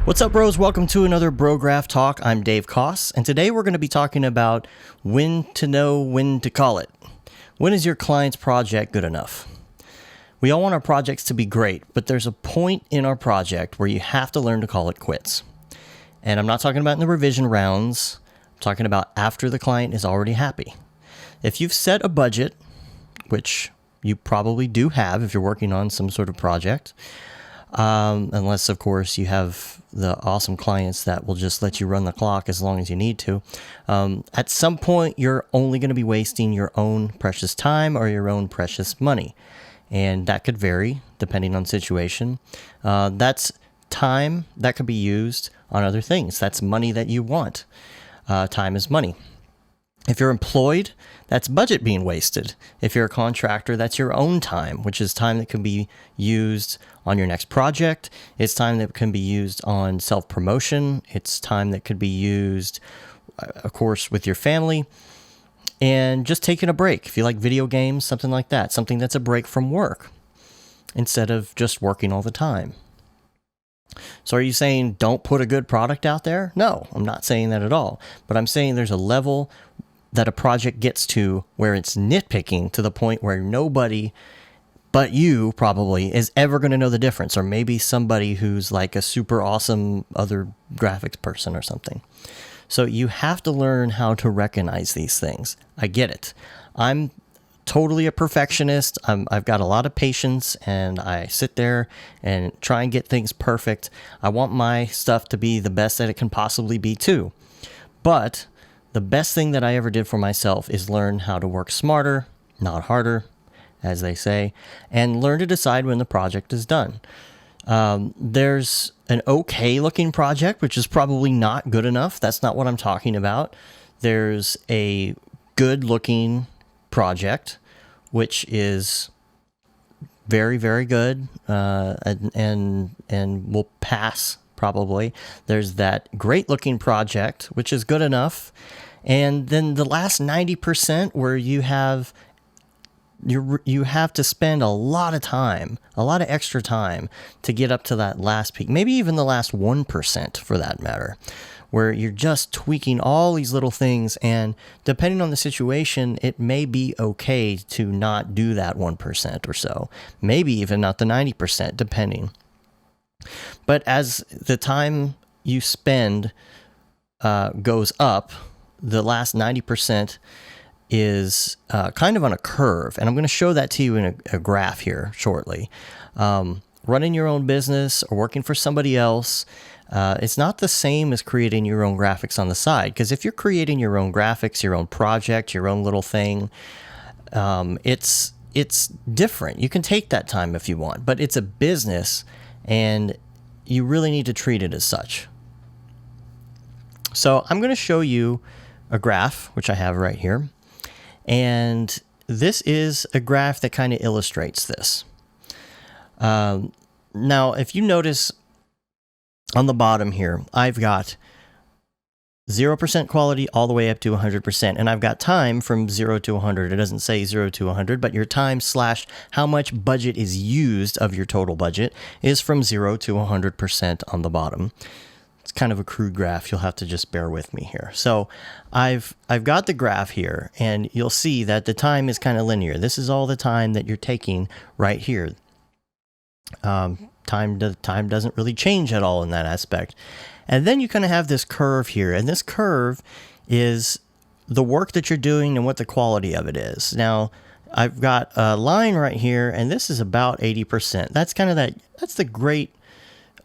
What's up, bros? Welcome to another BroGraph Talk. I'm Dave Koss, and today we're going to be talking about when to know when to call it. When is your client's project good enough? We all want our projects to be great, but there's a point in our project where you have to learn to call it quits. And I'm not talking about in the revision rounds. I'm talking about after the client is already happy. If you've set a budget, which you probably do have if you're working on some sort of project, unless, of course, you have the awesome clients that will just let you run the clock as long as you need to. At some point, you're only going to be wasting your own precious time or your own precious money. And that could vary depending on situation. That's time that could be used on other things. That's money that you want. Time is money. If you're employed, that's budget being wasted. If you're a contractor, that's your own time, which is time that can be used on your next project. It's time that can be used on self-promotion. It's time that could be used, of course, with your family. And just taking a break. If you like video games, something like that. Something that's a break from work instead of just working all the time. So are you saying don't put a good product out there? No, I'm not saying that at all. But I'm saying there's a level that a project gets to where it's nitpicking to the point where nobody but you probably is ever going to know the difference, or maybe somebody who's like a super awesome other graphics person or something. So you have to learn how to recognize these things. I get it. I'm totally a perfectionist. I've got a lot of patience, and I sit there and try and get things perfect. I want my stuff to be the best that it can possibly be too. But the best thing that I ever did for myself is learn how to work smarter, not harder, as they say, and learn to decide when the project is done. There's an okay looking project, which is probably not good enough. That's not what I'm talking about. There's a good looking project, which is very, very good, and will pass probably. There's that great looking project, which is good enough. And then the last 90% where you have to spend a lot of time, a lot of extra time to get up to that last peak, maybe even the last 1% for that matter, where you're just tweaking all these little things. And depending on the situation, it may be okay to not do that 1% or so, maybe even not the 90%, depending. But as the time you spend goes up, the last 90% is kind of on a curve. And I'm going to show that to you in a graph here shortly. Running your own business or working for somebody else, it's not the same as creating your own graphics on the side. Because if you're creating your own graphics, your own project, your own little thing, it's different. You can take that time if you want, but it's a business, and you really need to treat it as such. So I'm going to show you a graph, which I have right here. And this is a graph that kind of illustrates this. Now, if you notice on the bottom here, I've got 0% quality all the way up to 100%. And I've got time from 0 to 100. It doesn't say 0 to 100, but your time / how much budget is used of your total budget is from 0 to 100% on the bottom. It's kind of a crude graph. You'll have to just bear with me here. So I've got the graph here, and you'll see that the time is kind of linear. This is all the time that you're taking right here. Time doesn't really change at all in that aspect. And then you kind of have this curve here, and this curve is the work that you're doing and what the quality of it is. Now, I've got a line right here, and this is about 80%. That's kind of that's the great,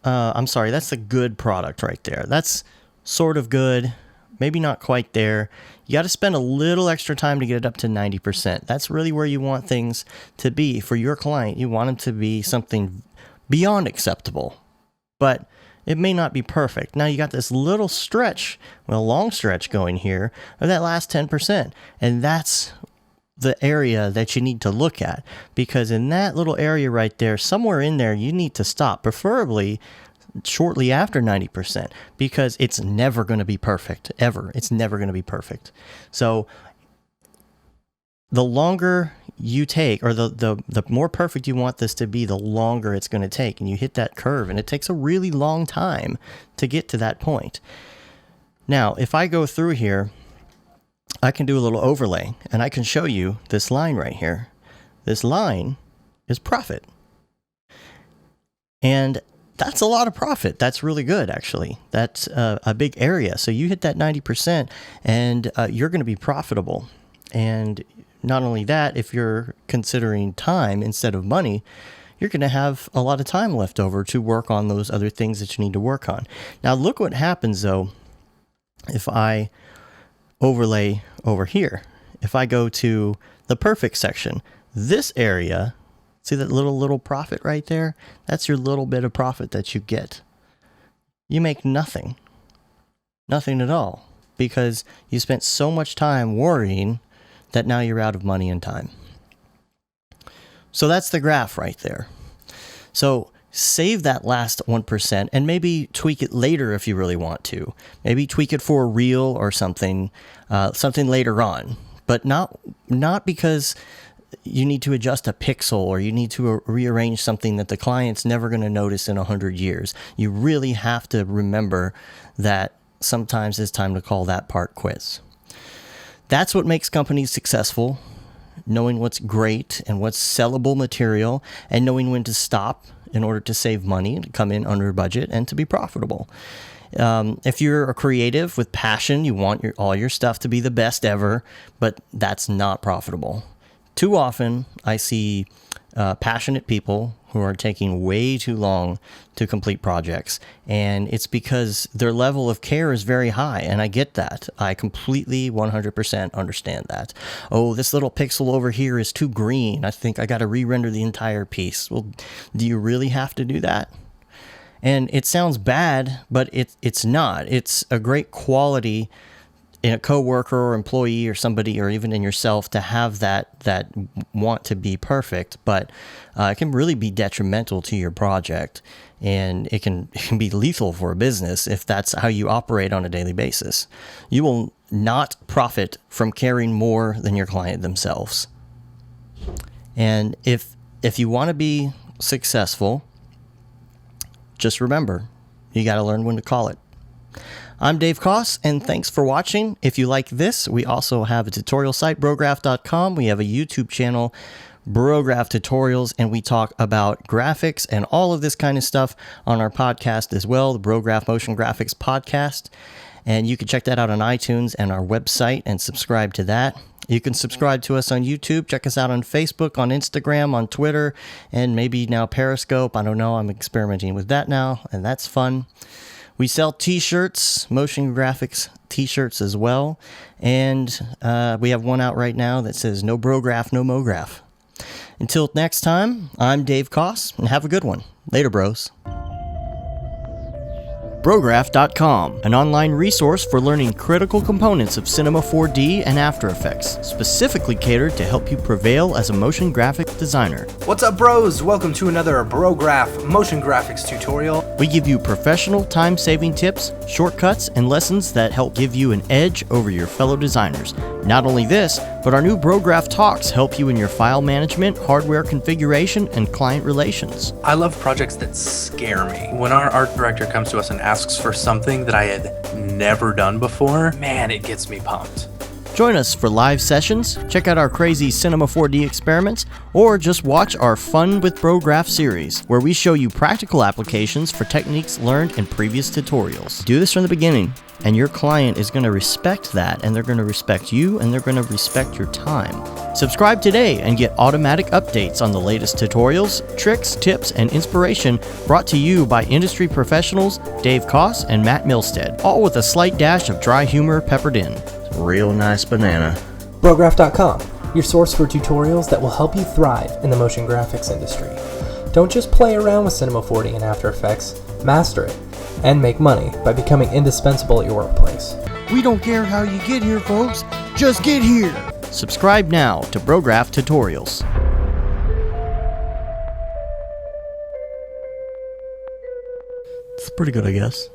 that's the good product right there. That's sort of good, maybe not quite there. You got to spend a little extra time to get it up to 90%. That's really where you want things to be for your client. You want them to be something beyond acceptable, but it may not be perfect. Now you got this little stretch, long stretch going here of that last 10%. And that's the area that you need to look at, because in that little area right there, somewhere in there, you need to stop, preferably shortly after 90%, because it's never going to be perfect, ever. It's never going to be perfect. So the longer you take, or the more perfect you want this to be, the longer it's going to take. And you hit that curve, and it takes a really long time to get to that point. Now, if I go through here, I can do a little overlay, and I can show you this line right here. This line is profit. And that's a lot of profit. That's really good, actually. That's a big area. So you hit that 90%, and you're going to be profitable. And not only that, if you're considering time instead of money, you're going to have a lot of time left over to work on those other things that you need to work on. Now, look what happens, though, if I overlay over here. If I go to the perfect section, this area, see that little profit right there? That's your little bit of profit that you get. You make nothing. Nothing at all. Because you spent so much time worrying that now you're out of money and time. So that's the graph right there. So save that last 1% and maybe tweak it later if you really want to. Maybe tweak it for a reel or something later on. But not because you need to adjust a pixel or you need to rearrange something that the client's never going to notice in 100 years. You really have to remember that sometimes it's time to call that part quits. That's what makes companies successful, knowing what's great and what's sellable material, and knowing when to stop in order to save money, to come in under budget, and to be profitable. If you're a creative with passion, you want all your stuff to be the best ever, but that's not profitable. Too often, I see passionate people who are taking way too long to complete projects, and it's because their level of care is very high, and I get that. I completely 100% understand that. Oh, this little pixel over here is too green. I think I got to re-render the entire piece. Well, do you really have to do that? And it sounds bad, but it's not. It's a great quality in a coworker or employee or somebody, or even in yourself, to have that want to be perfect, but it can really be detrimental to your project, and it can be lethal for a business if that's how you operate on a daily basis. You will not profit from caring more than your client themselves. And if you want to be successful, just remember, you got to learn when to call it. I'm Dave Koss, and thanks for watching. If you like this, we also have a tutorial site, Brograph.com. We have a YouTube channel, Brograph Tutorials, and we talk about graphics and all of this kind of stuff on our podcast as well, the Brograph Motion Graphics Podcast. And you can check that out on iTunes and our website and subscribe to that. You can subscribe to us on YouTube. Check us out on Facebook, on Instagram, on Twitter, and maybe now Periscope. I don't know. I'm experimenting with that now, and that's fun. We sell t-shirts, motion graphics t-shirts as well. And we have one out right now that says, no Brograph, no Mograph. Until next time, I'm Dave Koss, and have a good one. Later, bros. Brograph.com, an online resource for learning critical components of Cinema 4D and After Effects, specifically catered to help you prevail as a motion graphic designer. What's up, bros? Welcome to another Brograph motion graphics tutorial. We give you professional time-saving tips, shortcuts, and lessons that help give you an edge over your fellow designers. Not only this, but our new Brograph Talks help you in your file management, hardware configuration, and client relations. I love projects that scare me. When our art director comes to us and asks for something that I had never done before, man, it gets me pumped. Join us for live sessions, check out our crazy Cinema 4D experiments, or just watch our Fun with Brograph series, where we show you practical applications for techniques learned in previous tutorials. Do this from the beginning, and your client is going to respect that, and they're going to respect you, and they're going to respect your time. Subscribe today and get automatic updates on the latest tutorials, tricks, tips, and inspiration brought to you by industry professionals Dave Koss and Matt Milstead, all with a slight dash of dry humor peppered in. Real nice banana. Brograph.com, your source for tutorials that will help you thrive in the motion graphics industry. Don't just play around with Cinema 4D and After Effects, master it, and make money by becoming indispensable at your workplace. We don't care how you get here, folks. Just get here. Subscribe now to Brograph Tutorials. It's pretty good, I guess.